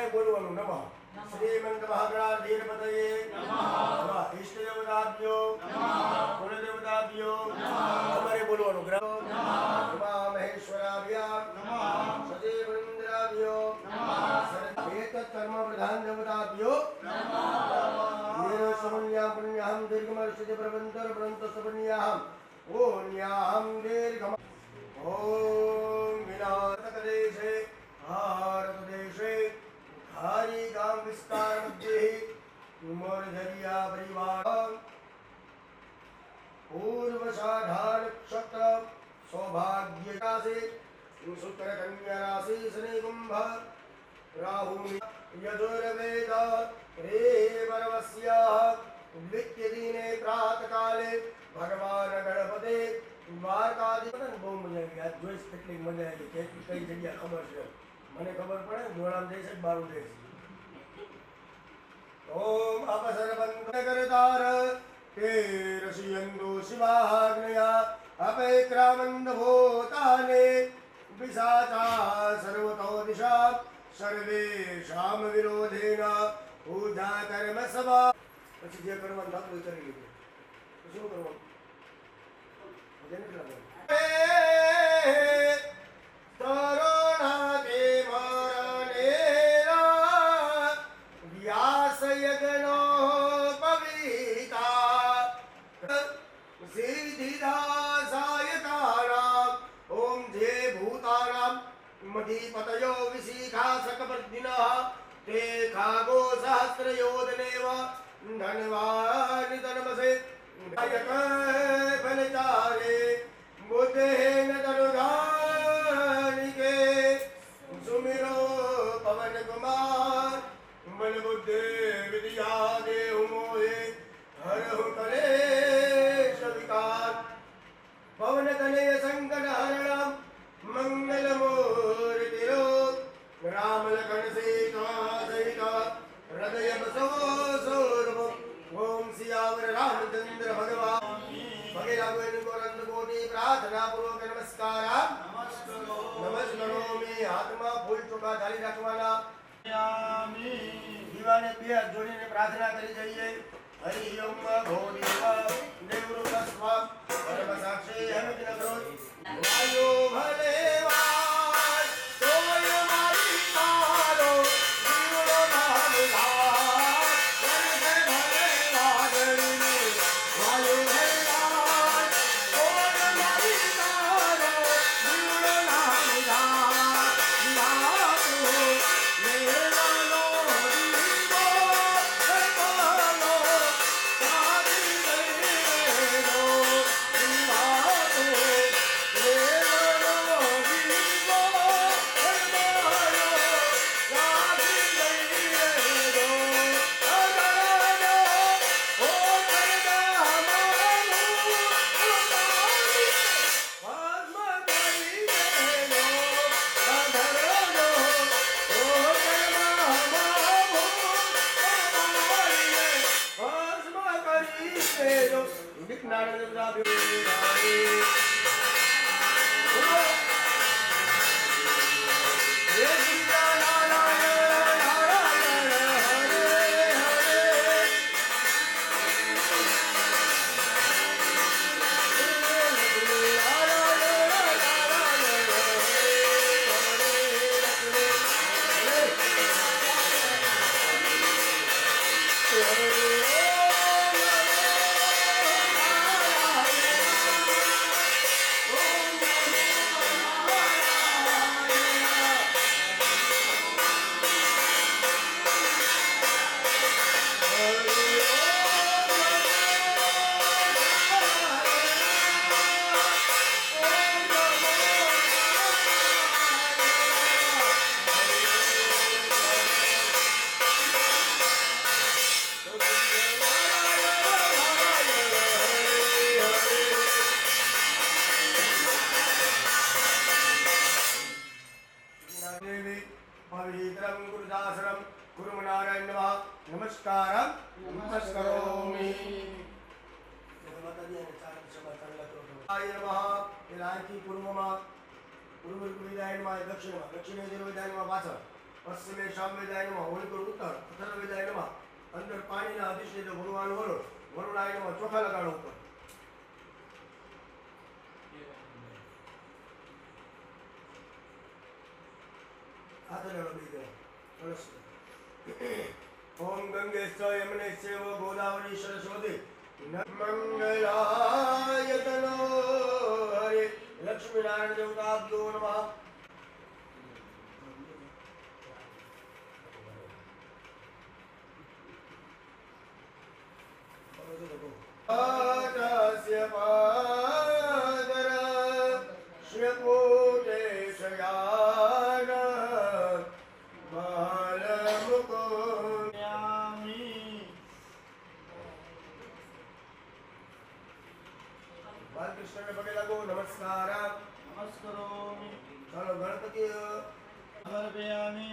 બોલવાનું નમઃ શ્રીમંત મહાગણાધીપતયે નમઃ ઈષ્ટ દેવતાભ્યો નમઃ કુલ દેવતાભ્યો નમઃ તમારે બોલવાનું ગ્રહ નમઃ મહેશ્વરાભ્યો નમઃ સદેવ ઇન્દ્રાભ્યો નમઃ એતત કર્મ પ્રધાન દેવતાભ્યો નમઃ વીર સમન્યા પુણ્યહમ દીર્ઘમર્ષિત પ્રબંધર પ્રંત સપન્યાહમ ઓન્યાહમ દીર્ઘમ ઓમ વિનાશકદેશે ભારતદેશે ખારી ગામ વિસ્તાર મધ્યે ઉમરધરિયા પરિવાર પૂર્વષાઢા નક્ષત્ર સૌભાગ્ય રાશિ શુક્ર કન્યા રાશિ શનિ કુંભ રાહુ યજુર્વેદ રે પરવસ્યાઃ દ્વિતીયદિને પ્રાતકાલે ભગવાન ગણપતે દ્વારકાધીશ બહુ મજા આવી આજ જોઈશ કેટલી મજા આવી કઈ જગ્યા ખબર છે મને ખબર પડે જોડામ જઈશ બારું જઈશ ઓમ અપસરબંધ કરતાર તે ઋષિયંદુ શિવાગ્નયા અપેક્રામંદ ભૂતાને વિસાચા સર્વતો દિશા સર્વેષામ વિરોધેન પૂજા કર્મ સભા પછી જે કરવાનું થતું કરી લીધું શું કરવાનું मधीपतयो विशिखासकवर्धिनः ते खागो सहस्रयोधनेव धनवान् तन्मसे गायक फलचारे बुद्धेन तनुगानिके सुमिरो पवन कुमार बल बुद्धे विद्या देहु मोहे हरहु कलेश विकार पवन तनय संकट हरणम मंगल मूर्तिरो राम लखन सीता सहित हृदय बसो सौरभ ओम सियावर रामचंद्र भगवान भगे राघवेन गोरंद कोटि प्रार्थना पूर्वक नमस्कार नमस्कारोमी हाथમાં ફૂલ ચોખા ધારી રાખવાના દીવાને બે હાથ જોડીને પ્રાર્થના કરી જઈએ હરિ ઓમ ભો દેવ દેવૃત સ્વામ પરમ સાક્ષી હનુમત નગરો વાયો ભલે વાય તોય મારી તારો જીવનો નામ લાય વરસે ભલે વાદળીને વાયો ભલે વાય તોય મારી તારો જીવનો નામ લાય લાતો મેળાનો દીવો કરવાનો સાધી ગયેલો લાતો નમસ્કારમ નમસ્કારોમિ આય નમઃ એ રાયથી પૂર્વમાં પૂર્વ વિદાયમાં દક્ષિણમાં દક્ષિણ વિદાયમાં પાછળ પશ્ચિમે સામવેદાય નમઃ, હોલિકો ઉત્તર, અથર્વવેદાય નમઃ. અંદર પાણીના અધિષ્ઠિત ભગવાન વરુણ, વરુણાય નમઃ. ચોખા લગાડો ઉપર. હાથ લગાડો બીજો કળશ. ઓમ ગંગેશ્ચ યમુનેશ્ચ ગોદાવરી સરસ્વતી મંગલાયતનો હરે લક્ષ્મીનારાયણ દેવતાભ્યો નમઃ. આટસ્ય પાદર શ્રીપુતે શયાન બાલમુકુંદ્યામી. બાલકૃષ્ણને પગે લાગો. નમસ્કાર. નમસ્કારોમિ ચાલો ગણપતિ સમર્પયામિ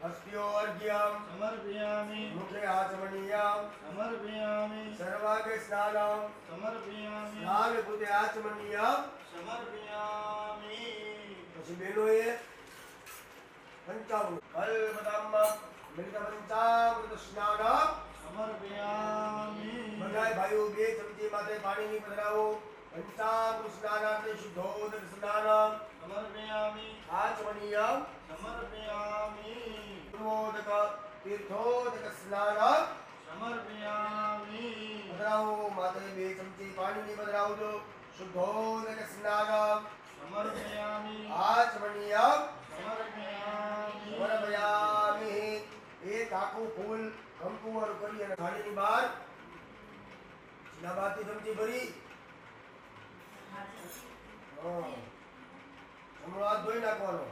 હસ્ત્યો અર્ઘ્યમ સમર્પયામિ મુખે આચમનીયમ સમર્પયામિ સર્વાંગે સ્નાનમ સમર્પયામિ નાગભૂતે આચમનીયમ. સમર્પયામિ પછી બહેનોએ પંચામૃત કલ્પતમ મિલિત પંચામૃત સ્નાનમ. સમર્પયામિ બધાય ભાઈઓ 2 ચમચી માથે પાણીની પધરાવો. પંચામૃત સ્નાનાર્થે શુદ્ધોદક સ્નાનમ સમર્પયામિ આચમનીયમ. સમર્પયામિ પૂર્વોદક તીર્થોદક સ્નાનમ સમર્પયામિ પધરાવો. માથે 2 ચમચી પાણીની પધરાવજો. શુદ્ધોદક સ્નાનમ સમર્પયામિ આચમનીયમ સમર્પયામિ સમર્પયામિ. એક આખું ફૂલ કંકુવર કરી અને થાળીની બહાર ડાબાથી ચમચી ભરી જમણો હાથ ધોઈ નાખવાનો.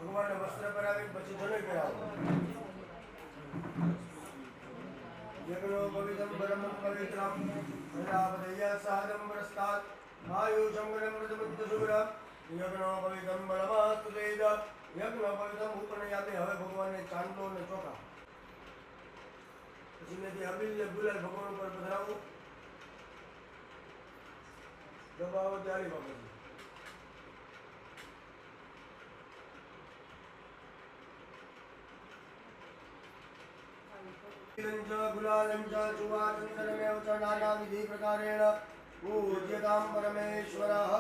ભગવાનને વસ્ત્ર પહેરાવી પછી જનોઈ પહેરાવો. યજ્ઞો પવિત્રમ પરમં પવિત્રમ પ્રજાપતયઃ સાદમ પ્રસ્તાત આયુષં ગણમ પ્રતિપત્તિ શુભ્રમ યજ્ઞો પવિત્રમ બળમાસ્તુ વેદ યજ્ઞ પવિત્રમ ઉપનયામે. હવે ભગવાનને ચાંદલો અને ચોખા પછી મેથી અબીલ ને ગુલાલ ભગવાન ઉપર પધરાવો. દબાવો ત્યારે બાબા गुलालं च चुवाचन्दनमेव च नानाविधिप्रकारेण पूज्यतां परमेश्वरः.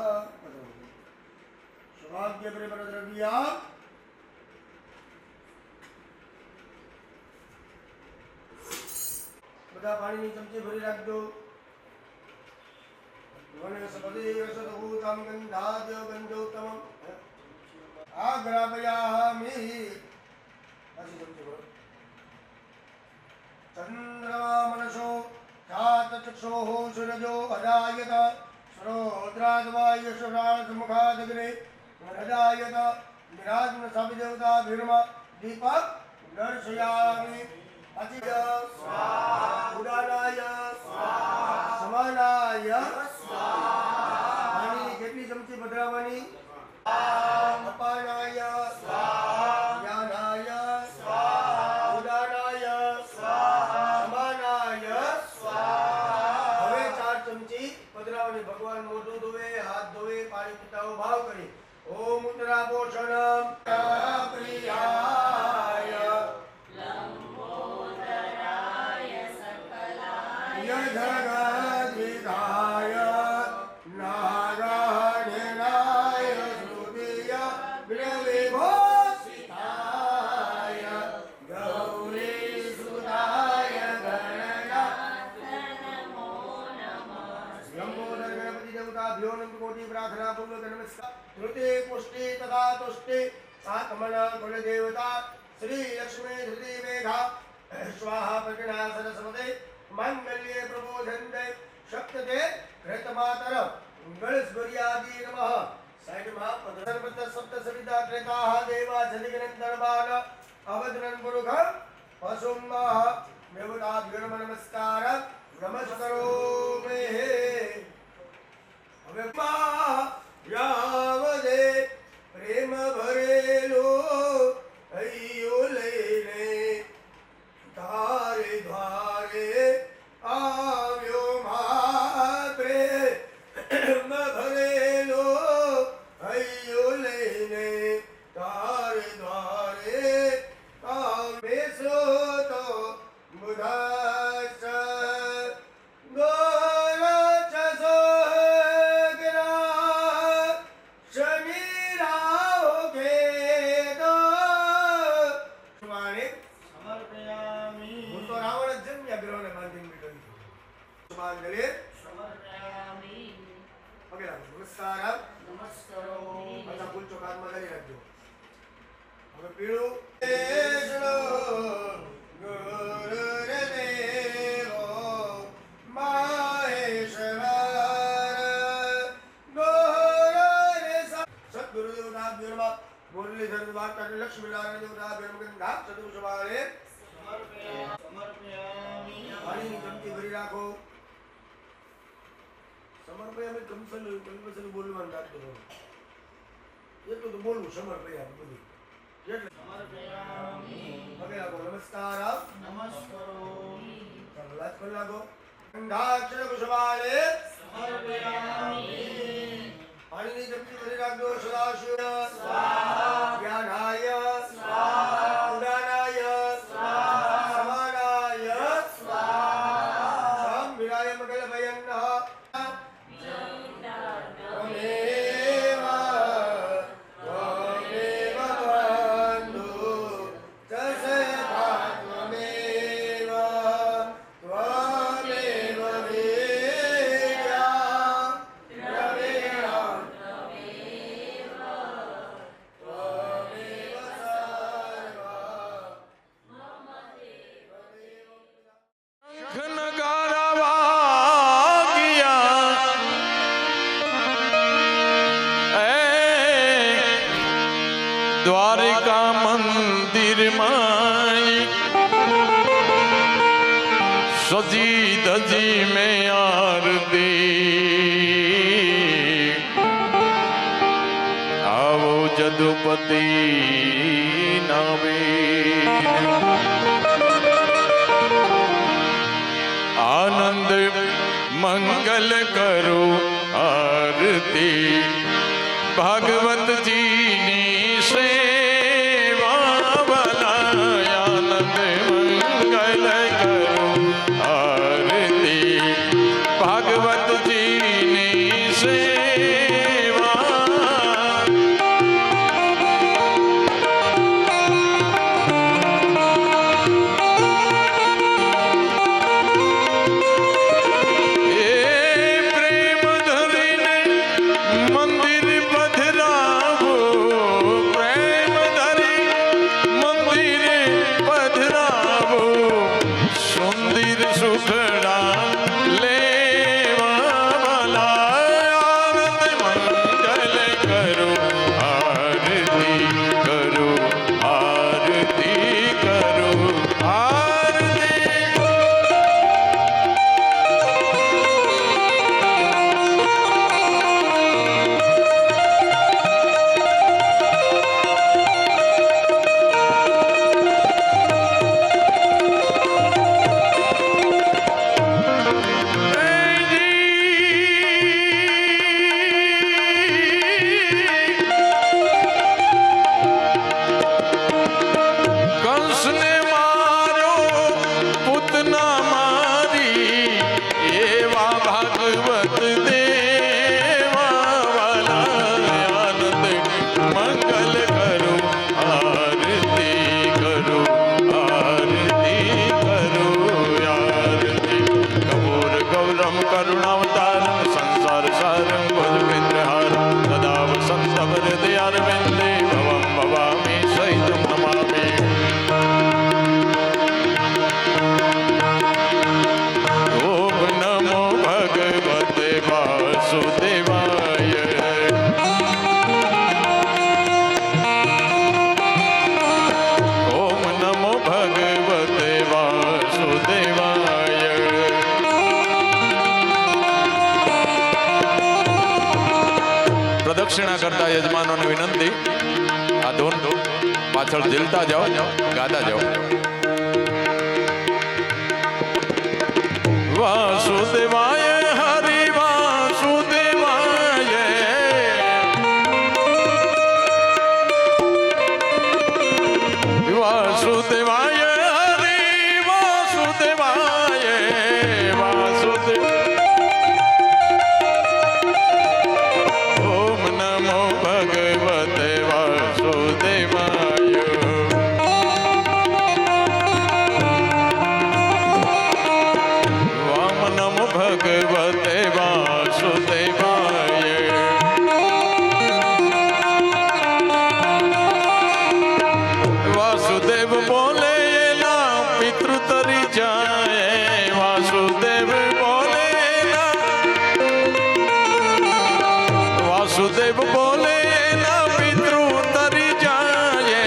सौभाग्यपरिमलद्रव्या બધા પાણીની ચમચી ભરી રાખજો. वनस्पति रसभूतं गन्धाद्य गन्धोत्तमम् आग्रापयामि चन्द्रमा मनसो ख्यातचक्षुः सूरजो अजायत श्रोत्राद्वायुषुरासमुखादग्रे रजायत विराजन सविदेवताभिर्म दीपक दर्शयामि अतिय उदानाय समानाय पाणी કેટલી ચમચી પધરાવવાની અપાનાય જ્ઞાનાય ઉદાનાય સમાનાય હવે 4 ચમચી પધરાવવાની ભગવાન મોઢું ધોવે હાથ ધોવે પાણી પીતાઓ ભાવ કરી ઓમ ઉત્તરા પોષણમ પ્રિયાય લંબોદરાય સકલાય જગદ્વિધાય નારાયણાય શ્રુતિય વિભૂષિતાય ગૌરી સુતાય ગણનાથ નમો નમઃ લંબોદર ગણપતિ દેવતાભ્યો નમઃ કોટી પ્રાર્થના પૂર્વક નમસ્કાર ધૃતે પુષ્ટિ તથા તુષ્ટિ સાકમન કુલ દેવતા શ્રી લક્ષ્મી ધૃતિ મેઘા સ્વાહા પ્રજ્ઞા સરસ્વતે મંગલ્ये પ્રબોધન્તે શક્તતે ઘૃતમાતર ગણેશગુર્યાદી નમઃ સાઈડમાં પધર્વત સપ્ત સવિતા ત્રેતાહ દેવા જલિગનંતરબાલ અવધનન પુરુષ પશુમ્મઃ દેવતાભ્યો નમસ્કાર નમસ્કારોમે હવે યાવદે પ્રેમ ભરેલો હૈયો લઈને તારે દ્વારે આવ્યો પ્રેમ ભરેલો હૈયો લઈને તારે દ્વારે બેસો તો બુધાસ નમસ્કાર નમસ્કારો અચ્છા ફૂલ ચોકાતમાં કરી રાખજો હવે પીળું ગુરુદેવો મહેશ્વર સદગુરુ દેવતા મુરલીધર વાર્તા લક્ષ્મી નારાયણ દેવતા ગંધા ચતુર્સવારે સમર્પયામિ પાણીની ચમચી ભરી રાખો સમર્પયામિ કંસલ બોલવાનું રાખજો એટલું તો બોલવું સમર્પયામિ બધું એટલે સમર્પયામિ પગે લાગો નમસ્કાર નમસ્કારોમિ ચાલો લાજ કરી લાગો ગંધાક્ષર કુશવાલે સમર્પયામિ પાણીની ચમચી ભરી રાખજો સદાશિવ સ્વાહા જ્ઞાનાય સ્વાહા ઉદાનાય સ્વાહા સમાનાય સ્વાહા સંવિરાય મંગલ ભયન્નઃ દ્વારિકા મંદિર માં સજી ધજી મેં આરતી આવો જદુપતિ નાવે આનંદ મંગલ કરો આરતી ભાગવત જીની સેવા વાલા આનંદ મંગલ કરો આરતી ભાગવત જીની સેવા એ પ્રેમ ધર गौरम करुणावतारम संसार सारम भुजगेन्द्रहारम सदा वसंतम हृदयारविंदे भवम भवामि सहितं नमामि। ओम नमो भगवते वासुदेवाय। ओम नमो भगवते वासुदेवाय। प्रदक्षिणा करता यजमानों ने विनंती आ धून पाछળ ઝીલતા જાઓ ગાતા જાઓ। वासुदेवाय हरि वासुदेवाय। वासुदेवाय हरि वासुदेवाय। वासुदेव ओम नमो भगवते वासुदेवाय। वाम नमो भगवते वासुदेवाय। वासुदेव बोले ना पितृ तरी जाए। वासुदेव बोले ना वासुदेव बोले ना पितृ तरी जाए।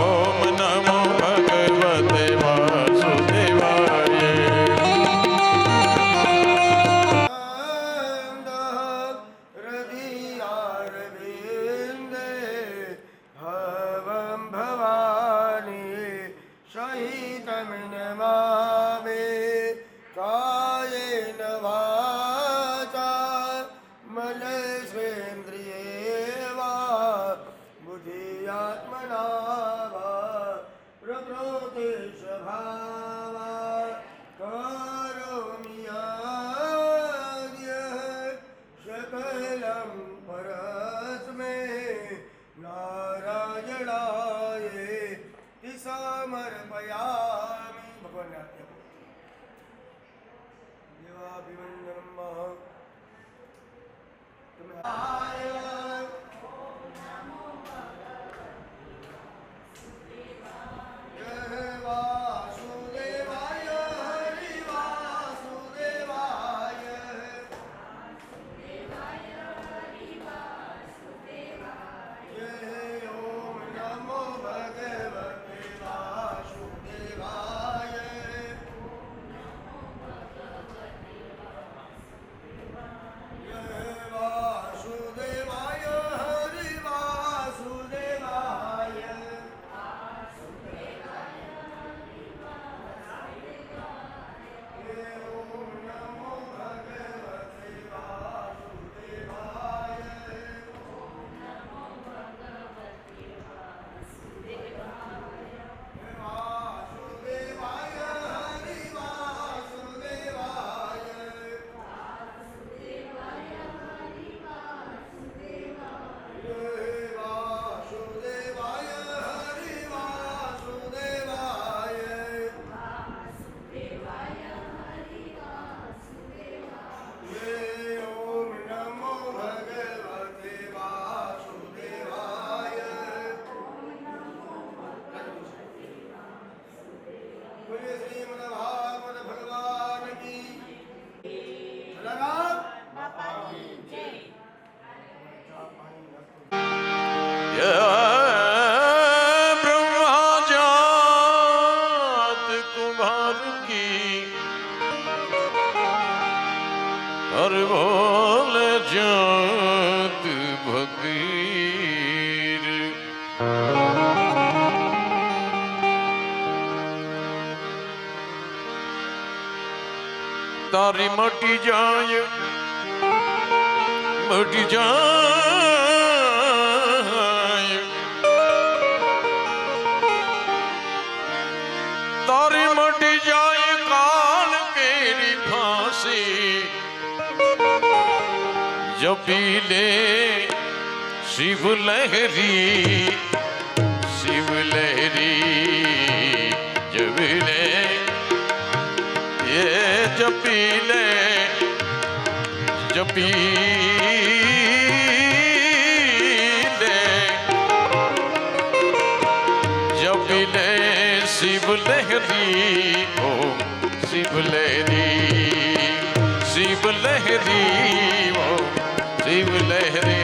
ओम नमो भगवते वासुदेवाय। हृदयारविन्दे भवं भवानी सहितं नमामि। कायेन वाचा मनसेन्द्रिये वा बुद्ध्यात्मना वा प्रकृते स्वभावात् करोमि यद्यत् सकलं परस्मै नारायणाय समर्पयामि। भगवान ने आज्ञा दी। देवाभिवन्दनं महा वासुदेवाय हरि वासुदेवाय। ओम नमो भगवते वासुदेवाय। वासुदेवाय हरि वासुदेवाय। ओम नमो भगवते वासुदेवाय। वासुदेवाय हरि वासुदेवाय। वासुदेवाय हरि वासुदेवाय। ओम नमो भगवते वासुदेवाय। बोलिए श्रीमद्भागवत भगवान की। लगाओ। ब्रह्मा जात कुमार की हर बोल जात फकीर। तारी मटी जाए मटी जाए। तारी मटी जाए काल केरी फांसी। जपी ले शिव लहरी शिव लहरी। ले जपी ले जपी ले शिव लहरी ओम शिव लहरी शिव लहरी ओम शिव लहरी।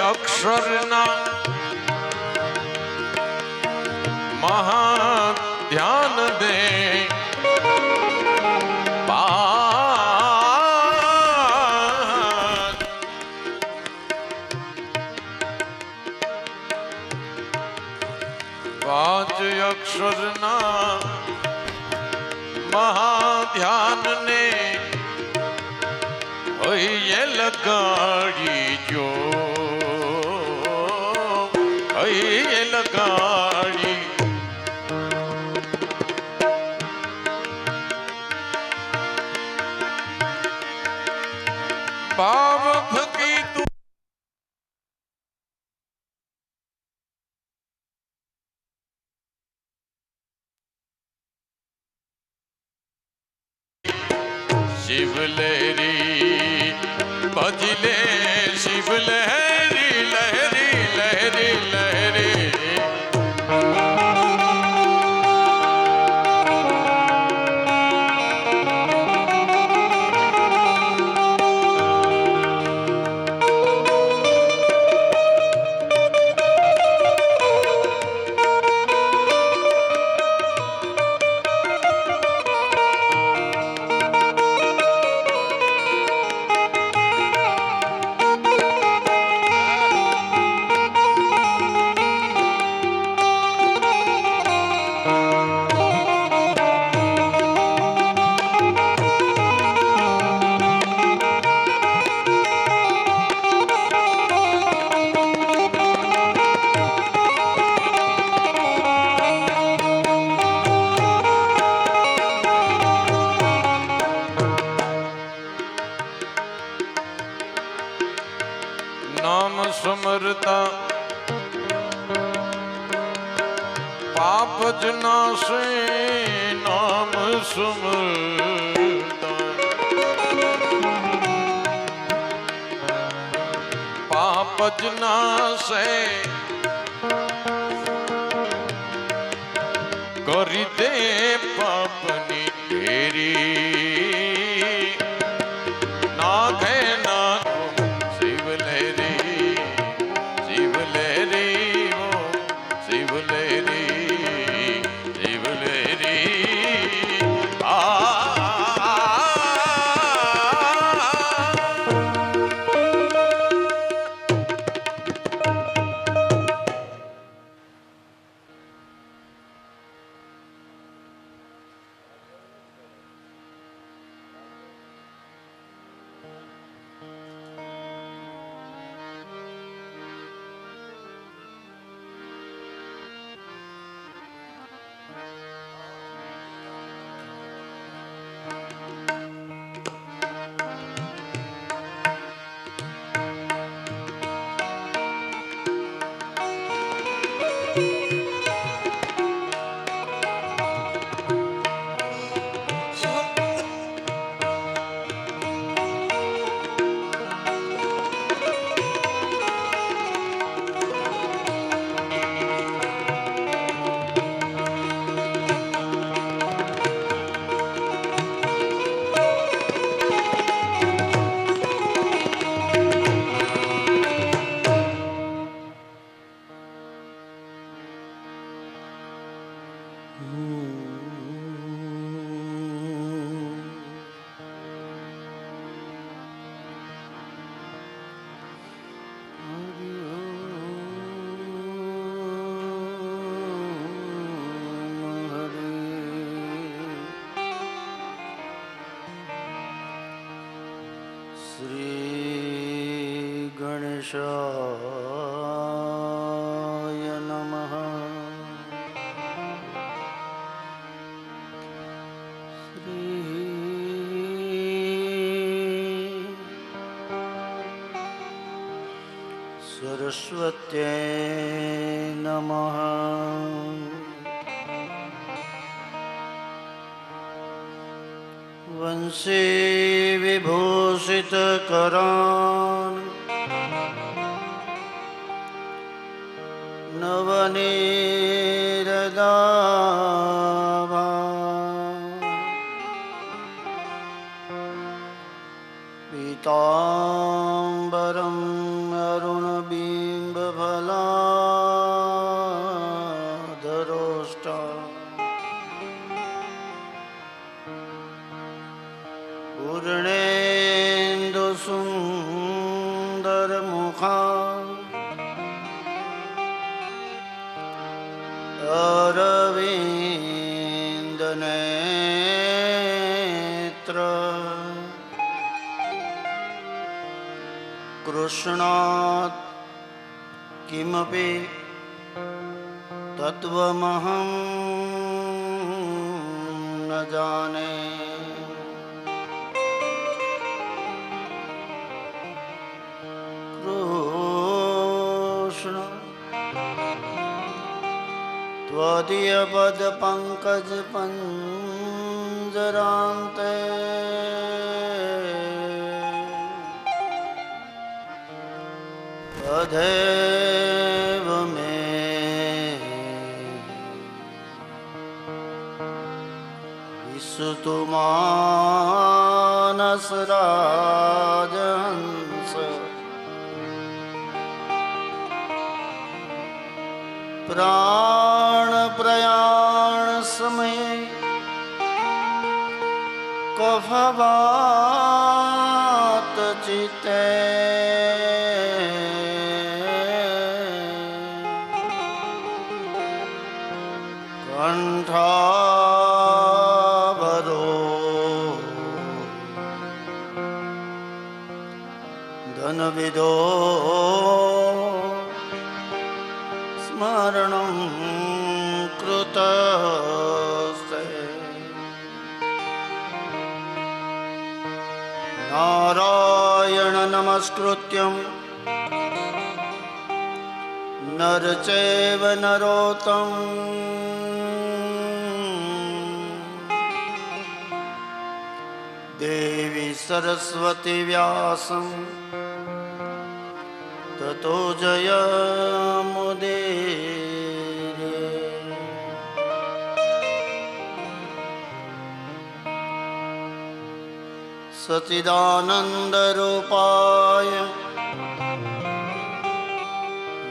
अक्षरना महा ध्यान दे पांच अक्षरना महा ध्यान ने ये लगाड़ी जो ये लगाड़ी भाव भकी तू शिव लहरी भजले शिव लहरी लहरी लहरी लहरी। नाम सुमरता पाप जना से नाम सुमरता पाप जना से करी दे पापनी ढेरी ना घे ना नमः। सरस्वत्यै नमः। वंशी विभूषितकरान् नवनीरदाभान् पीताम्बरम् अरुणबिम्बफलाधरोष्टा पूर्णेन्दुसुन्दरमुखा अरविन्दनेत्र कृष्णात् किमपि तत्त्वमहं न जाने। कृष्ण त्वदीयपदपङ्कजपञ्जरान्ते तदेव मे विसुतु मानसराजहंस। प्राणप्रयाण समये कफवात चित्ते कंठावरो धनविदो स्मरणं कृतस्ते। नारायण नमस्कृत्यं नर चैव नरोत्तमं देवी सरस्वती व्यासं ततो जयमुदीरये। सच्चिदानन्दरूपाय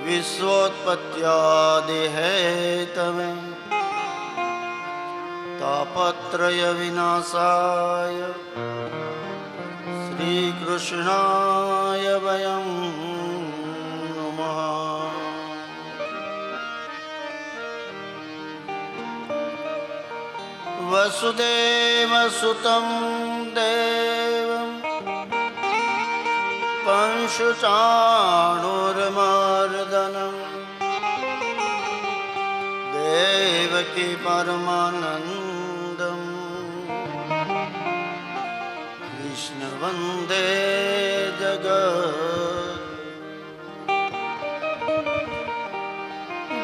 विश्वोत्पत्त्यादिहेतवे तापत्रयविनाशाय श्रीकृष्णाय वयं नमः। वसुदेवसुतं देवं पंशुचाणूरमर्दनं देवकी परमानन्दं कृष्ण वन्दे जगत्।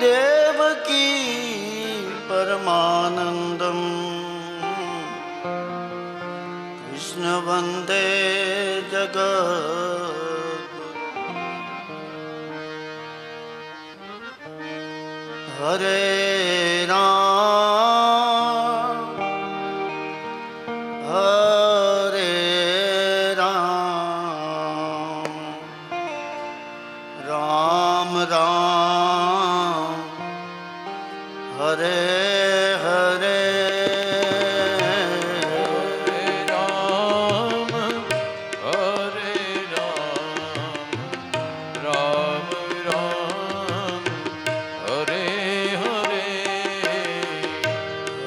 देवकी परमानन्दं कृष्ण वन्दे जगत्। हरे राम हरे राम राम राम हरे हरे। राम हरे राम राम हरे हरे।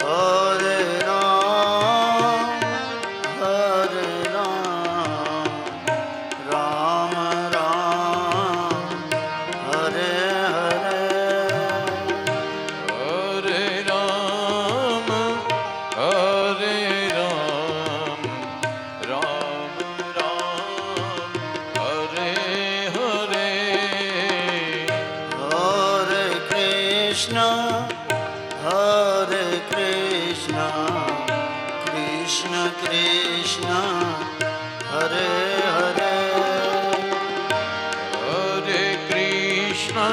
हरे Ram Ram Ram Krishna, Hare Krishna, Krishna Krishna, Hare Hare, Hare Krishna,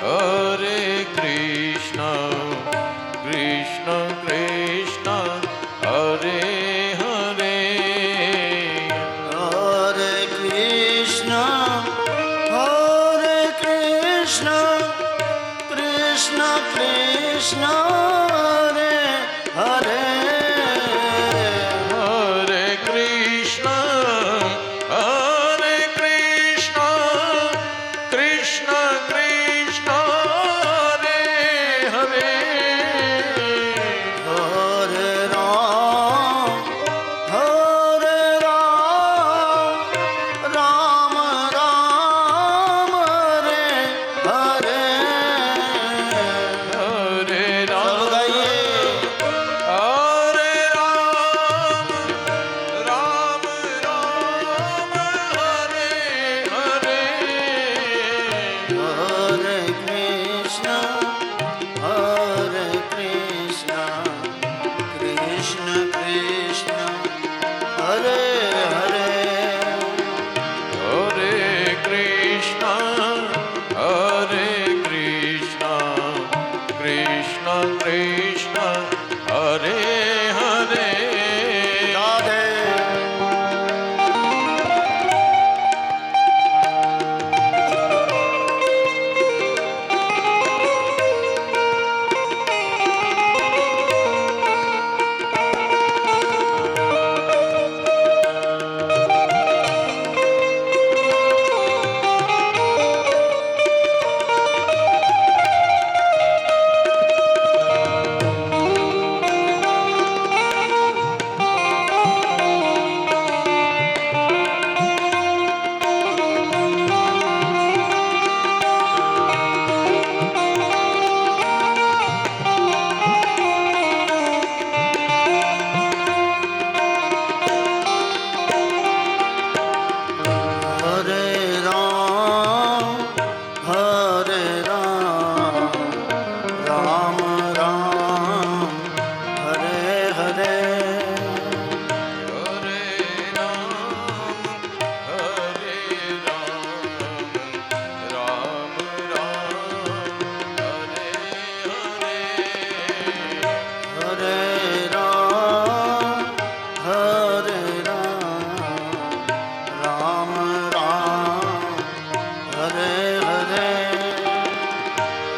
Hare Krishna, Krishna Krishna, Hare Hare, Hare Krishna, Hare Krishna, Krishna Krishna, Hare Hare, Hare Krishna, Hare Krishna, Krishna Krishna, Hare Hare, Hare Ram, Hare Ram, Ram Ram, Hare Hare. Hare सब Ram, गाइए। Hare Ram, Ram Ram, Hare Hare, Hare Krishna, Hare Krishna, Krishna Krishna, Hare Hare, Hare Krishna, Hare Krishna, Krishna Krishna, Hare Hare. Radhe. Hare Ram, Hare Ram, Ram Ram, Hare Hare, Hare Ram, Hare Ram, Ram Ram, Hare Hare, Hare Ram, Hare Ram, Ram Ram, Hare Hare.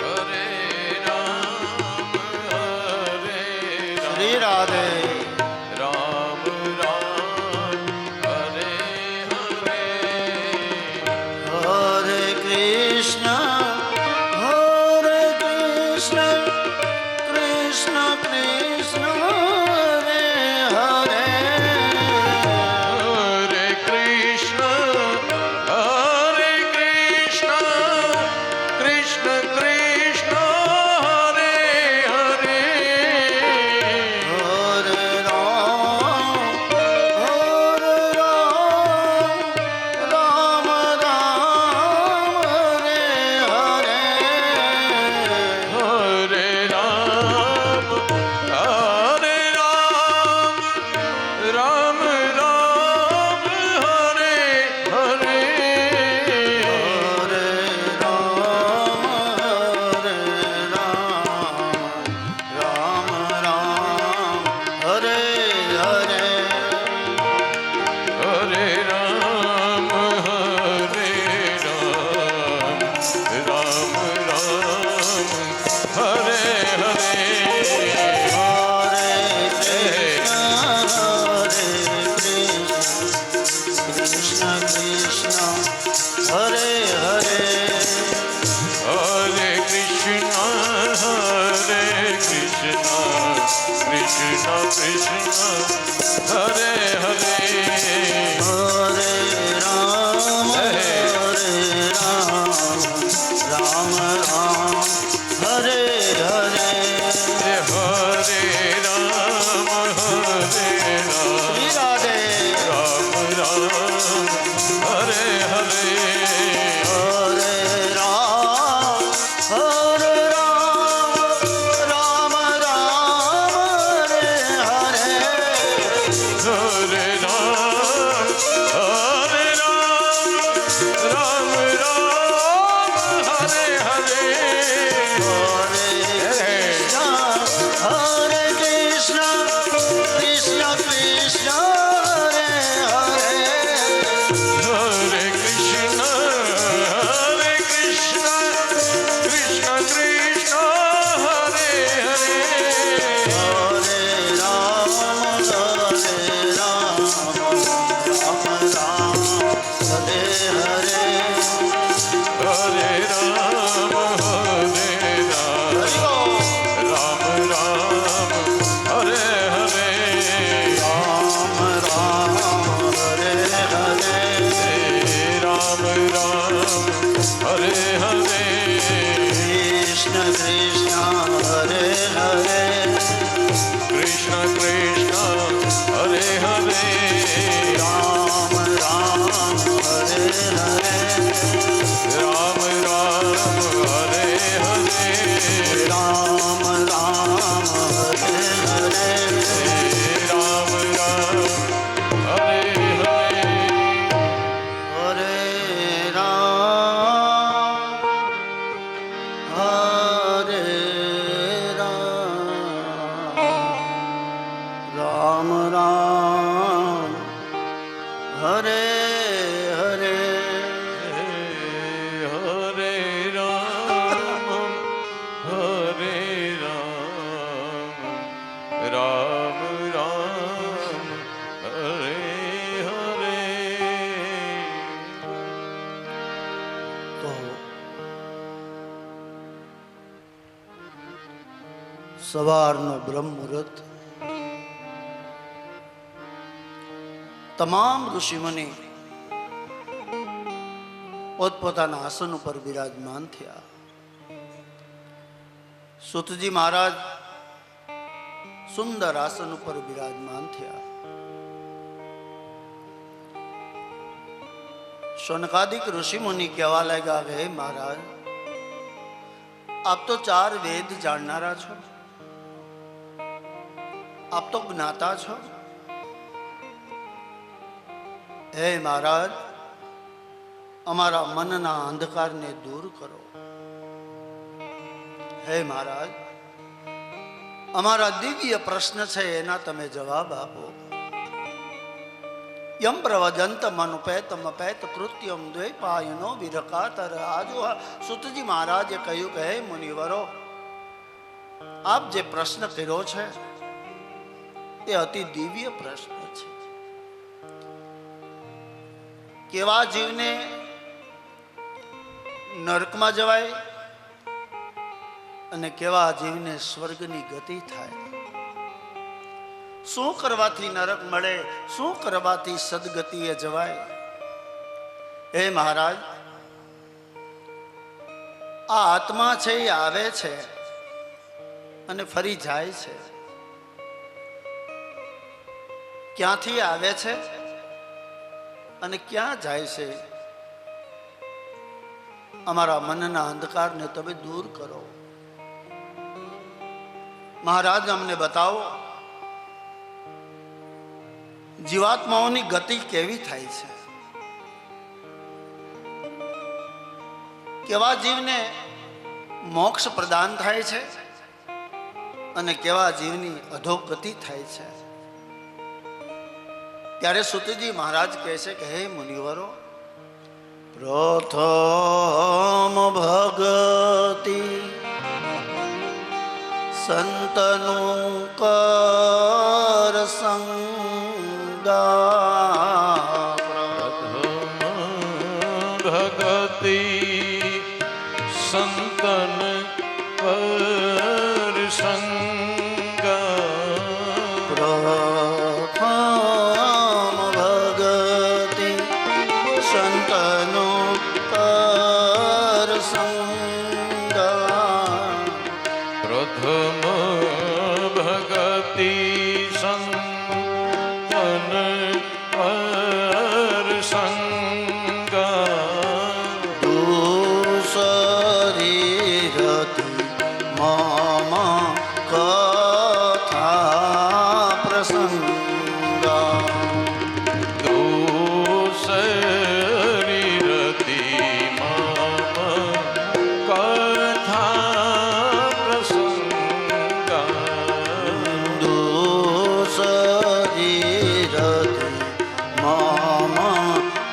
Hare Ram, Hare Shri Ram, Radhe. Ram Ram, Hare Hare, Hare Krishna, Hare Krishna, Krishna Krishna, Hare Hare, Hare Krishna, Hare Krishna, Krishna Krishna, Hare Hare, Hare Ram, Hare Ram, Ram Ram, Hare Krishna Hare Hare Krishna Krishna Hare Hare Ram Ram Hare Hare Ram Ram Hare Hare Ram Ram Hare Hare Ram Ram Hare Hare Hare Ram हरे राम राम राम हरे हरे हरे राम हरे राम राम राम हरे हरे તો સવારનો બ્રહ્મ મુહૂર્ત તમામ ઋષિમુનિ પોતપોતાના આસન ઉપર બિરાજમાન થયા. સુતજી મહારાજ સુંદર આસન ઉપર બિરાજમાન થયા. શૌનકાદિક ઋષિમુનિ કહેવા લાગ્યા કે હે મહારાજ, આપ તો 4 વેદ જાણનારા છો, આપ તો જ્ઞાતા છો. હે મહારાજ, અમારા મનના અંધકારને દૂર કરો. હે મહારાજ, અમારા દિવ્ય પ્રશ્ન છે એના તમે જવાબ આપો. યમ પ્રવજંત મનુપેતમ અપેત કૃત્યમ દ્વૈપાયનો વિરકાતર. આજુ સુતજી મહારાજે કહ્યું કે હે મુનિવરો, આપ જે પ્રશ્ન કર્યો છે એ અતિ દિવ્ય પ્રશ્ન છે. કેવા જીવને નરકમાં જવાય અને કેવા જીવને સ્વર્ગની ગતિ થાય, શું કરવાથી નરક મળે, શું કરવાથી સદગતિએ જવાય. હે મહારાજ, આ આત્મા છે એ આવે છે અને ફરી જાય છે. ક્યાંથી આવે છે અને ક્યાં જાય છે? અમારા મનના અંધકારને તમે દૂર કરો. મહારાજ, અમને બતાવો જીવાત્માઓની ગતિ કેવી થાય છે, કેવા જીવને મોક્ષ પ્રદાન થાય છે અને કેવા જીવની અધોગતિ થાય છે. ત્યારે સુતજી મહારાજ કહે છે કે હે મુનિવરો, પ્રથમ ભગતિ સંતનું કર સંગા. ભગતિ સંતન પર સંગા. પ્રથમ ભગતિ સંતનું કર સંગા. પ્રથમ ભગતિ સંતન પર સંગા. શરીરથી મમ કથા પ્રસંગા. શરીરથી મમ કથા પ્રસંગા. શરીરથી મમ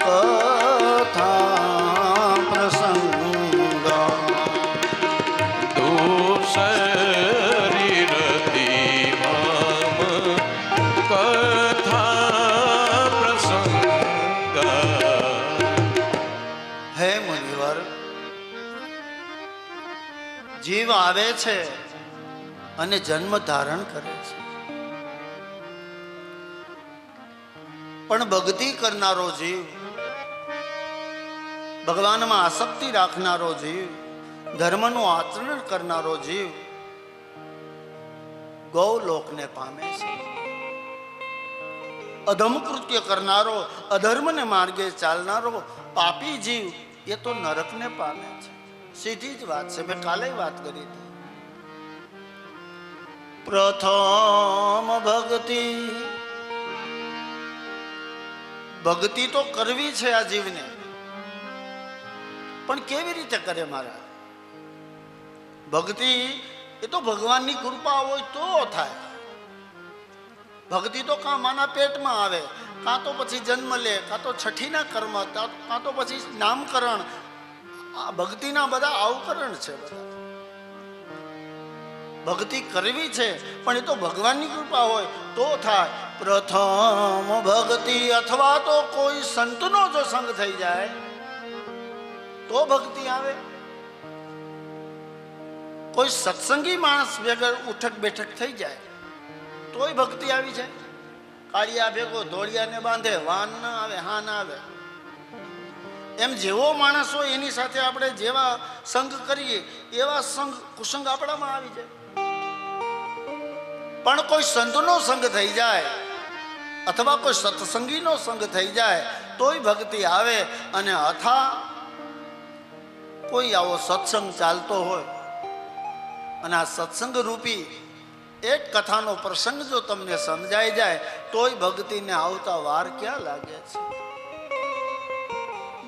કથા પ્રસંગા. શરીરથી મમ કથા પ્રસંગા. હે મુનિવર, જીવ આવે છે અને જન્મ ધારણ કરે છે, પણ ભક્તિ કરનારો જીવ, ભગવાનમાં આસક્તિ રાખનારો જીવ ધર્મનું આચરણ કરનારો જીવ ગૌલોકને પામે છે. અધમ કૃત્ય કરનારો, અધર્મને માર્ગે ચાલનારો પાપી જીવ એ તો નરકને પામે છે. સીધી જ વાત છે, મેં કાલે વાત કરી હતી. પ્રથમ ભક્તિ, ભક્તિ તો કરવી છે આ જીવને, પણ કેવી રીતે કરે મારા? ભક્તિ એ તો ભગવાનની કૃપા હોય તો થાય. ભક્તિ તો કાં માના પેટમાં આવે, કાં તો પછી જન્મ લે, કાં તો છઠ્ઠીના કર્મ, કાં તો પછી નામકરણ. આ ભક્તિના બધા અવકરણ છે. બધા ભક્તિ કરવી છે, પણ એ તો ભગવાનની કૃપા હોય તો થાય. પ્રથમ ભક્તિ, અથવા તો કોઈ સંતનો જો સંગ થઈ જાય તો ભક્તિ આવે. કોઈ સત્સંગી માણસ વગર ઉઠક બેઠક થઈ જાય તોય ભક્તિ આવી જાય. કાળિયા ભેગો ધોળિયાને બાંધે, વાન ના આવે, હા ના આવે. એમ જેવો માણસ હોય એની સાથે આપણે જેવા સંગ કરીએ એવા સંગ કુસંગ આપણામાં આવી જાય. પણ કોઈ સંતનો સંગ થઈ જાય અથવા કોઈ સત્સંગીનો સંગ થઈ જાય તોય ભક્તિ આવે. અને અથા કોઈ આવો સત્સંગ ચાલતો હોય અને આ સત્સંગ રૂપી એક કથાનો પ્રસંગ જો તમને સમજાઈ જાય તોય ભક્તિને આવતા વાર ક્યાં લાગે છે.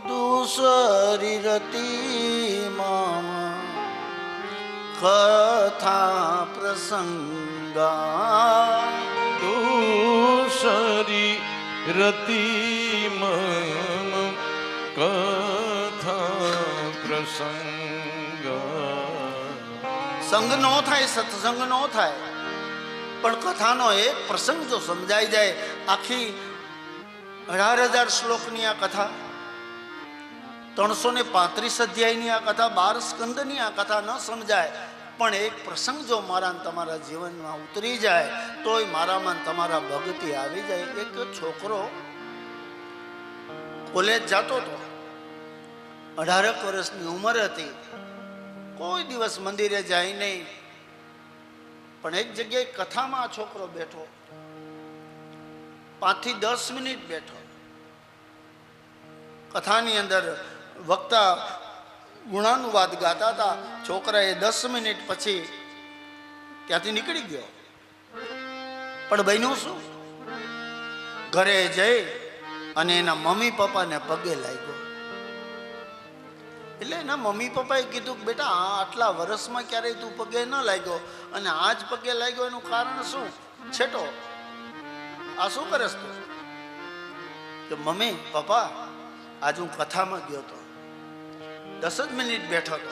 દૂસરી રતિમાં કથા પ્રસંગા, દૂસરી રતિમાં કથા પ્રસંગ. સંગ નો થાય, સત્સંગ નો થાય, પણ કથાનો એક પ્રસંગ જો સમજાઈ જાય. આખી 18,000 શ્લોકની આ કથા, 335 અધ્યાયની આ કથા, 12 સ્કંદની આ કથા ન સમજાય, પણ એક પ્રસંગ જો મારા તમારા જીવનમાં ઉતરી જાય તોય મારામાં તમારા ભક્તિ આવી જાય. એક છોકરો કોલેજ જતો હતો, 18 વર્ષની ઉંમર હતી, કોઈ દિવસ મંદિરે જાય નહીં, પણ એક જગ્યાએ કથામાં આ છોકરો બેઠો, 5 થી 10 મિનિટ બેઠો. કથાની અંદર વક્તા ગુણાનુવાદ ગાતા હતા. છોકરાએ 10 મિનિટ પછી ત્યાંથી નીકળી ગયો. પણ બન્યું શું? ઘરે જઈ અને એના મમ્મી પપ્પાને પગે લાગ્યો. એટલે એના મમ્મી પપ્પાએ કીધું કે બેટા આટલા વર્ષમાં ક્યારેય તું પગે ન લાગ્યો અને આજ પગે લાગ્યો, એનું કારણ શું? છેટો આ શું કરસ તું? કે મમ્મી પપ્પા આજ હું કથામાં ગયો હતો, 10 જ મિનિટ બેઠો હતો,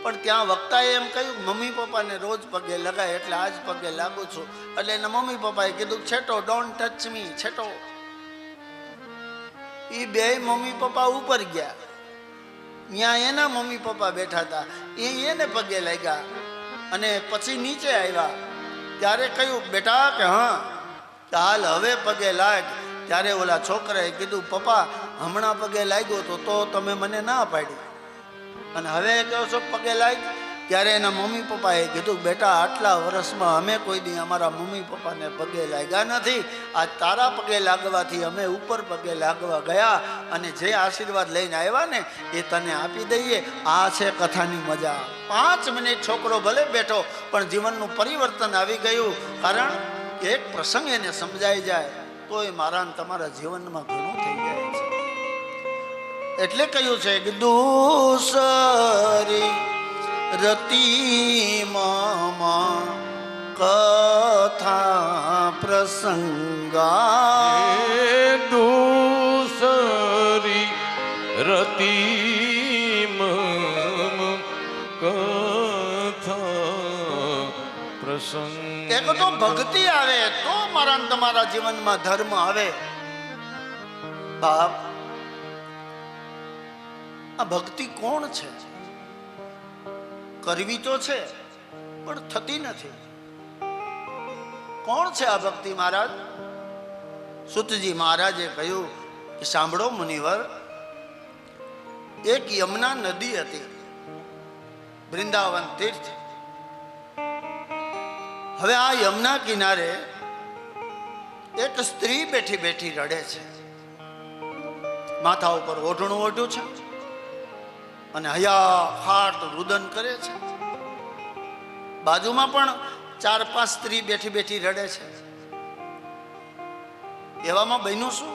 પણ ત્યાં વક્તાએ એમ કહ્યું મમ્મી પપ્પાને રોજ પગે લગાય એટલે આજ પગે લાગુ છું. એટલે એના મમ્મી પપ્પાએ કીધું છેટો, ડોન્ટ ટચ મી, છેટો. એ બે મમ્મી પપ્પા ઉપર ગયા, ત્યાં એના મમ્મી પપ્પા બેઠા હતા, એને પગે લાગ્યા. અને પછી નીચે આવ્યા ત્યારે કહ્યું બેટા કે હા હાલ હવે પગે લાગ. ત્યારે ઓલા છોકરાએ કીધું પપ્પા હમણાં પગે લાગ્યો તો તમે મને ના પાડી, અને હવે કહો છો પગે લાગ. ત્યારે એના મમ્મી પપ્પાએ કીધું બેટા આટલા વર્ષમાં અમે કોઈ દી અમારા મમ્મી પપ્પાને પગે લાગ્યા નથી, આ તારા પગે લાગવાથી અમે ઉપર પગે લાગવા ગયા અને જે આશીર્વાદ લઈને આવ્યા ને એ તને આપી દઈએ. આ છે કથાની મજા. 5 મિનિટ છોકરો ભલે બેઠો પણ જીવનનું પરિવર્તન આવી ગયું, કારણ એક પ્રસંગ એને સમજાઈ જાય તોય મારા ને તમારા જીવનમાં ઘણું થઈ જાય છે. એટલે કહ્યું છે કે દૂસરી રતિમાં કથા પ્રસંગા, દૂસરી રતિમાં કથા પ્રસંગ. એક તો ભક્તિ આવે તો મારા ને તમારા જીવનમાં ધર્મ આવે. બાપ આ ભક્તિ કોણ છે? કરવી તો છે પણ થતી નથી. કોણ છે આ ભક્તિ મહારાજ? સુતજી મહારાજે કહ્યું કે સાંભળો મુનિવર, એક યમુના નદી હતી. વૃંદાવન તીર્થ. હવે આ યમુના કિનારે એક સ્ત્રી બેઠી બેઠી રડે છે. માથા ઉપર ઓઢણું ઓઢ્યું છે અને હયા હાટ રુદન કરે છે. બાજુમાં પણ 4-5 સ્ત્રી બેઠી બેઠી રડે છે. એવામાં બન્યું શું?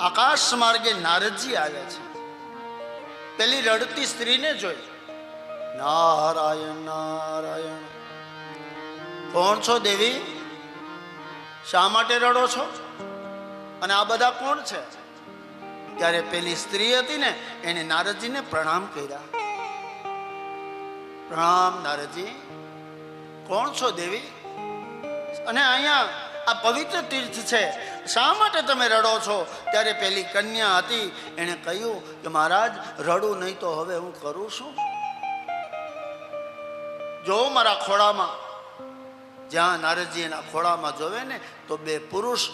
આકાશ માર્ગે નારદજી આવ્યા છે. પેલી રડતી સ્ત્રીને જોઈ. નારાયણ નારાયણ. કોણ છો દેવી? શા માટે રડો છો? અને આ બધા કોણ છે? ત્યારે પેલી સ્ત્રી હતી ને, એને નારદજીને પ્રણામ કર્યા. પ્રણામ નારદજી. કોણ છો દેવી? અને અહીંયા આ પવિત્ર તીર્થ છે, શા માટે તમે રડો છો? ત્યારે પેલી કન્યા હતી, એણે કહ્યું કે મહારાજ રડું નહીં તો હવે હું કરું શું? જો મારા ખોળામાં, જ્યાં નારદજી એના ખોળામાં જોવે ને તો 2 પુરુષ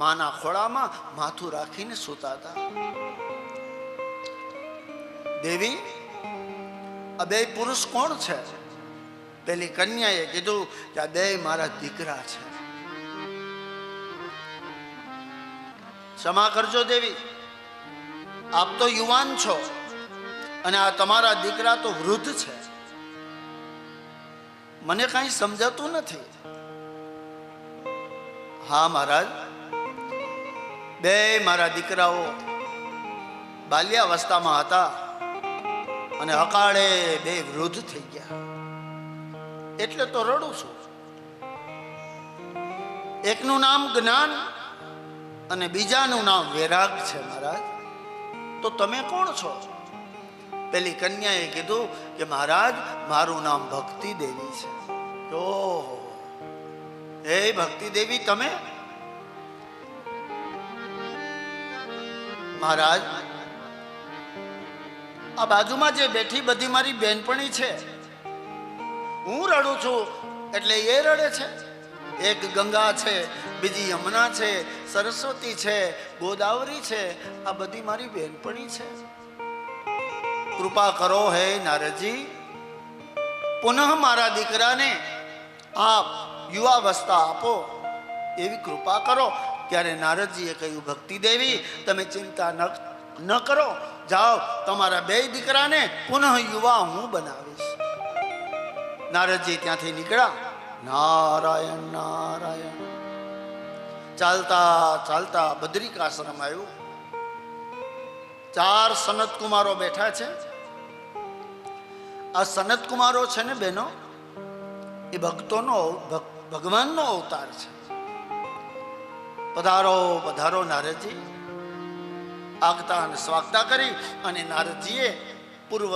માના ખોળામાં માથું રાખીને સૂતા હતા. દેવી, આ 2 પુરુષ કોણ છે? પેલી કન્યાએ કીધું કે આ 2 મારા દીકરા છે. ક્ષમા કરજો દેવી, આપ તો યુવાન છો અને આ તમારા દીકરા તો વૃદ્ધ છે. મને કાંઈ સમજાતું નથી. હા મહારાજ, 2 મારા દીકરાઓ બાલ્યાવસ્થામાં હતા અને અકાળે 2 વૃદ્ધ થઈ ગયા, એટલે તો રડું છું. એકનું નામ જ્ઞાન અને બીજાનું નામ વૈરાગ છે. મહારાજ, તો તમે કોણ છો? પેલી કન્યાએ કીધું કે મહારાજ મારું નામ ભક્તિ દેવી છે. ઓહો, હે ભક્તિ દેવી તમે? મહારાજ, આ બાજુમાં જે બેઠી બધી મારી બેનપણી છે, હું રડું છું એટલે એ રડે છે. એક ગંગા છે, બીજી યમુના છે, સરસ્વતી છે, ગોદાવરી છે, આ બધી મારી બેનપણી છે. કૃપા કરો હે નારદજી, પુનઃ મારા દીકરાને આપ યુવાવસ્થા આપો, એવી કૃપા કરો. ત્યારે નારદજીએ કહ્યું, ભક્તિ દેવી તમે ચિંતા ન કરો, જાઓ તમારા 2 દીકરાને પુનઃ યુવા હું બનાવીશ. નારદજી ત્યાંથી નીકળ્યા. નારાયણ નારાયણ. ચાલતા ચાલતા બદ્રિકાશ્રમ આવ્યું. 4 સનત કુમારો બેઠા છે. આ સનત કુમારો છે ને બહેનો, એ ભક્તોનો ભગવાનનો અવતાર છે. પધારો પધારો નારદજી. આગતા અને સ્વાગતા કરી અને નારદજીએ પૂર્વ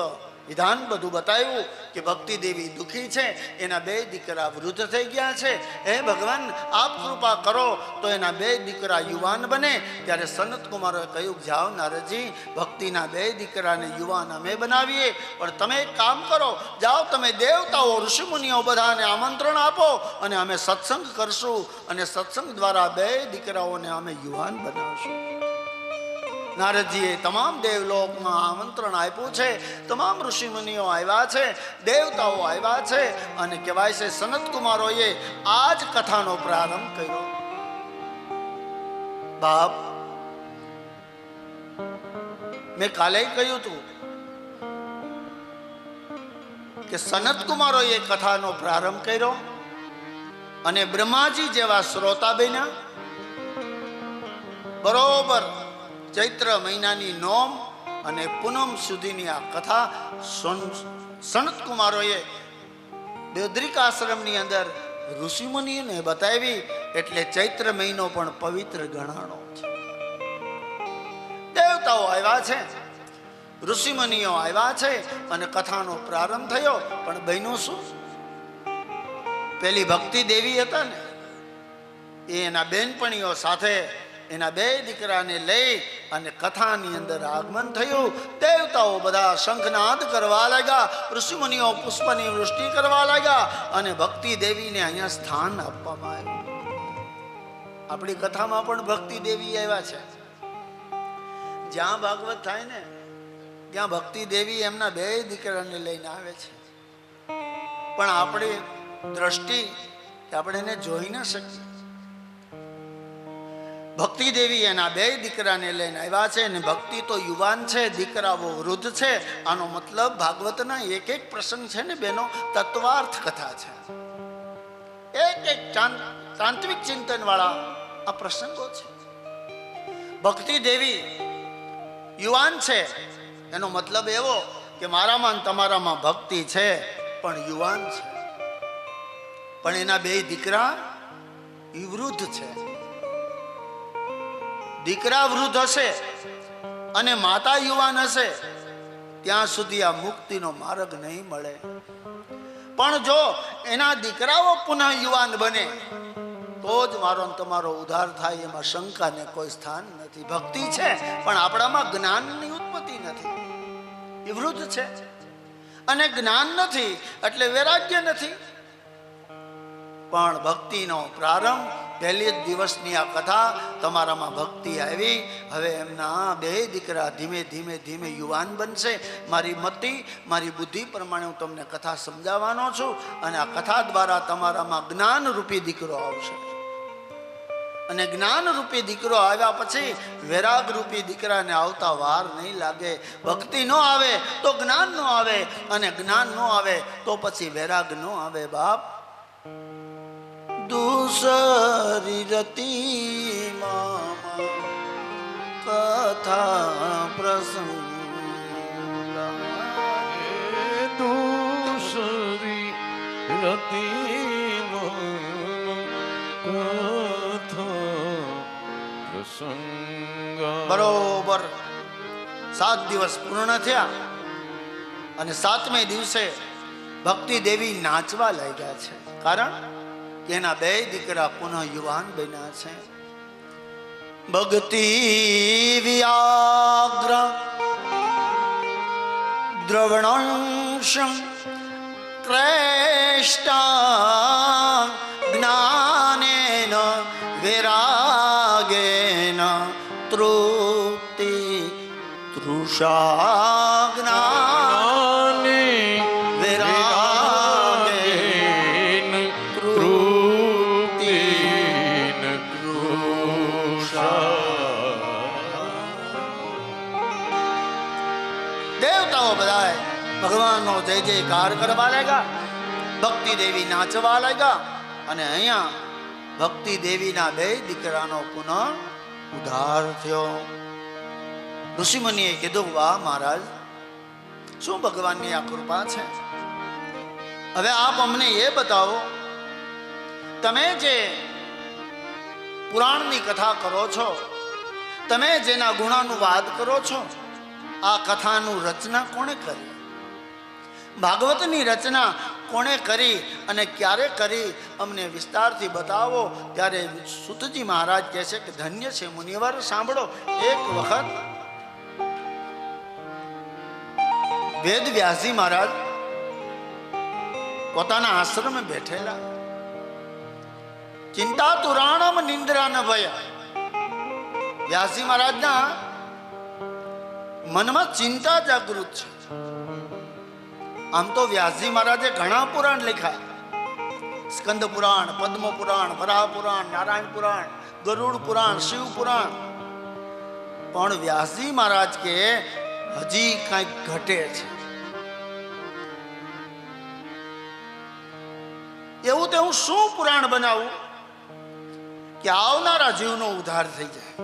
વિધાન બધું બતાવ્યું કે ભક્તિ દેવી દુઃખી છે, એના 2 દીકરા વૃદ્ધ થઈ ગયા છે. હે ભગવાન, આપ કૃપા કરો તો એના 2 દીકરા યુવાન બને. ત્યારે સનત કુમારોએ કહ્યું, જાઓ નારદજી, ભક્તિના 2 દીકરાને યુવાન અમે બનાવીએ, પણ તમે એક કામ કરો, જાઓ તમે દેવતાઓ ઋષિમુનિઓ બધાને આમંત્રણ આપો અને અમે સત્સંગ કરશું અને સત્સંગ દ્વારા 2 દીકરાઓને અમે યુવાન બનાવશું. નારદજીએ તમામ દેવલોકમાં આમંત્રણ આપ્યું છે. તમામ ઋષિમુનિઓ આવ્યા છે, દેવતાઓ આવ્યા છે અને કહેવાય છે સનત કુમારોએ આ જ કથાનો પ્રારંભ કર્યો. બાપ, મેં કાલે કહ્યું હતું કે સનત કુમારોએ કથાનો પ્રારંભ કર્યો અને બ્રહ્માજી જેવા શ્રોતા બન્યા. બરોબર ચૈત્ર મહિનાની નોમ અને પૂનમ સુધીની આ કથા સનત કુમારોએ બદ્રિકાશ્રમની અંદર ઋષિમુનિઓને બતાવી, એટલે ચૈત્ર મહિનો પણ પવિત્ર ગણાણો છે. દેવતાઓ આવ્યા છે, ઋષિમુનિઓ આવ્યા છે અને કથાનો પ્રારંભ થયો. પણ બન્યું શું? પેલી ભક્તિ દેવી હતા ને, એના બેનપણીઓ સાથે એના 2 દીકરાને લઈ અને કથાની અંદર આગમન થયું. દેવતાઓ બધા શંખનાદ કરવા લાગ્યા, ઋષિમુનિઓ પુષ્પની વૃષ્ટિ કરવા લાગ્યા અને ભક્તિ દેવીને અહીંયા સ્થાન આપવામાં આવ્યું. આપણી કથામાં પણ ભક્તિ દેવી આવ્યા છે. જ્યાં ભાગવત થાય ને ત્યાં ભક્તિ દેવી એમના બે દીકરાને લઈને આવે છે, પણ આપણી દ્રષ્ટિ આપણે એને જોઈ ન શકીએ. ભક્તિ દેવી એના બે દીકરાને લઈને આવ્યા છે, અને ભક્તિ તો યુવાન છે, દીકરાઓ વૃદ્ધ છે. આનો મતલબ ભાગવતના એક એક પ્રસંગ છે ને બેનો, તત્વાર્થ કથા છે. એક એક તાંત્વિક ચિંતન વાળા આ પ્રસંગો છે. ભક્તિ દેવી યુવાન છે, એનો મતલબ એવો કે મારામાં તમારામાં ભક્તિ છે પણ યુવાન છે. પણ એના બે દીકરા વૃદ્ધ છે. દીકરા વૃદ્ધ હશે અને માતા યુવાન હશે ત્યાં સુધી આ મુક્તિનો માર્ગ નહીં મળે. પણ જો એના દીકરાઓ પુનઃ યુવાન બને તો જ મારો તમારો ઉદ્ધાર થાય, એમાં શંકાને કોઈ સ્થાન નથી. ભક્તિ છે પણ આપણામાં જ્ઞાનની ઉત્પત્તિ નથી. એ વૃદ્ધ છે અને જ્ઞાન નથી એટલે વૈરાગ્ય નથી. પણ ભક્તિનો પ્રારંભ પહેલી જ દિવસની આ કથા, તમારામાં ભક્તિ આવી. હવે એમના બે દીકરા ધીમે ધીમે ધીમે યુવાન બનશે. મારી મતિ મારી બુદ્ધિ પ્રમાણે હું તમને કથા સમજાવવાનો છું, અને આ કથા દ્વારા તમારામાં જ્ઞાન રૂપી દીકરો આવશે. અને જ્ઞાન રૂપી દીકરો આવ્યા પછી વૈરાગ રૂપી દીકરાને આવતા વાર નહીં લાગે. ભક્તિ ન આવે તો જ્ઞાન ન આવે, અને જ્ઞાન ન આવે તો પછી વૈરાગ ન આવે. બાપ દૂસરી રતી મામા કથા પ્રસંગ દૂસરી રતી બરોબર 7 દિવસ પૂર્ણ થયા, અને 7મે દિવસે ભક્તિ દેવી નાચવા લાગ્યા છે. કારણ કે એના બે દીકરા પુનઃ યુવાન બન્યા છે. ભક્તિ વ્યાગ્ર દ્રવણંશમ ક્રેષ્ટા જ્ઞાનેન વૈરાગેન તૃપ્તિ તૃષા જ્ઞાને વૈરાગેન તૃપ્તિ તૃષા. દેવતાઓ બધા ભગવાનનો જય જયકાર કરવા લાગ્યા, ભક્તિ દેવી નાચવા લાગ્યા, અને અહીંયા ભક્તિ દેવીના બે દીકરાનો પુનઃ ઉદ્ધાર થયો. ઋષિમુનિએ કીધું, વાહ મહારાજ, શું ભગવાનની આ કૃપા છે. હવે આપ અમને એ બતાવો, તમે જે પુરાણની કથા કરો છો, તમે જેના ગુણાનુવાદ કરો છો, આ કથાનું રચના કોણે કરી? ભાગવતની રચના કોણે કરી અને ક્યારે કરી? અમને વિસ્તારથી બતાવો. ત્યારે સુતજી મહારાજ કહે છે કે ધન્ય છે મુનિવર, સાંભળો. એક વખત વેદ વ્યાસજી મહારાજ પોતાના આશ્રમે બેઠેલા. ચિંતા તુરાણમ નિંદ્રા ન ભય. વ્યાસજી મહારાજના મનમાં ચિંતા જાગૃત છે. આમ તો વ્યાસજી મહારાજે ઘણા પુરાણ લખ્યા, સ્કંદ પુરાણ, પદ્મ પુરાણ, વરાહ પુરાણ, નારાયણ પુરાણ, ગરુડ પુરાણ, શિવ પુરાણ. પણ વ્યાસજી મહારાજ કે હજી કંઈક ઘટે છે. એવું તે હું શું પુરાણ બનાવું કે આવનારા જીવનો ઉદ્ધાર થઈ જાય,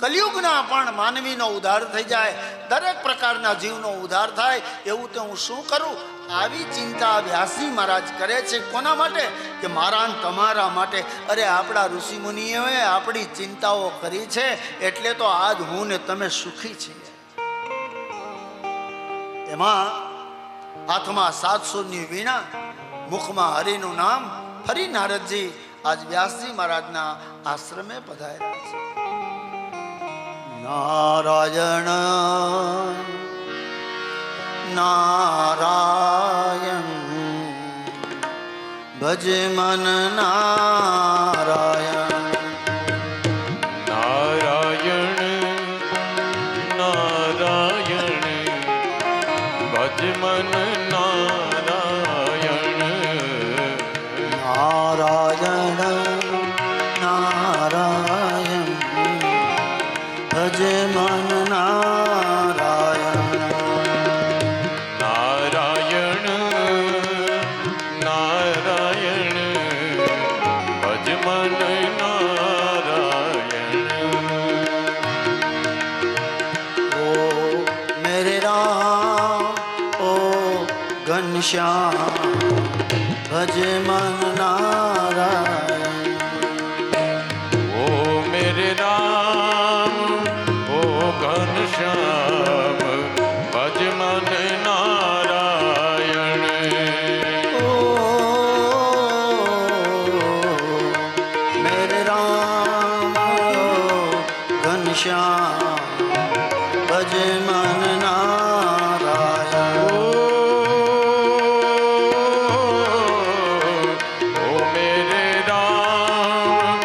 કલિયુગના પણ માનવીનો ઉદ્ધાર થઈ જાય, દરેક પ્રકારના જીવનો ઉદ્ધાર થાય. એવું તો હું શું કરું? આવી ચિંતા વ્યાસજી મહારાજ કરે છે. કોના માટે? કે મારા તમારા માટે. અરે આપણા ઋષિ મુનિઓએ આપણી ચિંતાઓ કરી છે, એટલે તો આજ હું ને તમે સુખી છીએ. એમાં હાથમાં 700ની વીણા, મુખમાં હરિનું નામ. ફરી નારદજી આજ વ્યાસજી મહારાજના આશ્રમે પધાર્યા છે. નારાયણ નારાયણ ભજ મન નારાયણ નારાયણ નારાયણ ભજ મન નારાયણ નારાયણ નારાયણ ભજ મન નારાયણ નારાયણ નારાયણ ભજ મન નારાયણ ओ मेरे राम ओ घनश्याम भज मन नारायण ओ मेरे राम ओ घनश्याम भज मन नारायण ओ मेरे राम ओ घनश्याम भज मन नारायण ओ मेरे राम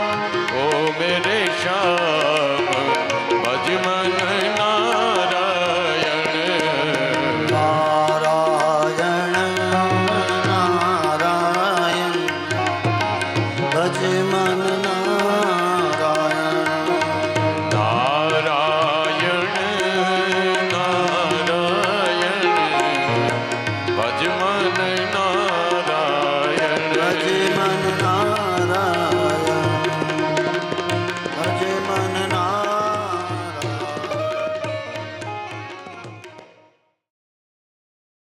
ओ मेरे श्याम भज मन नारायण नारायण नारायण भज मन नारायण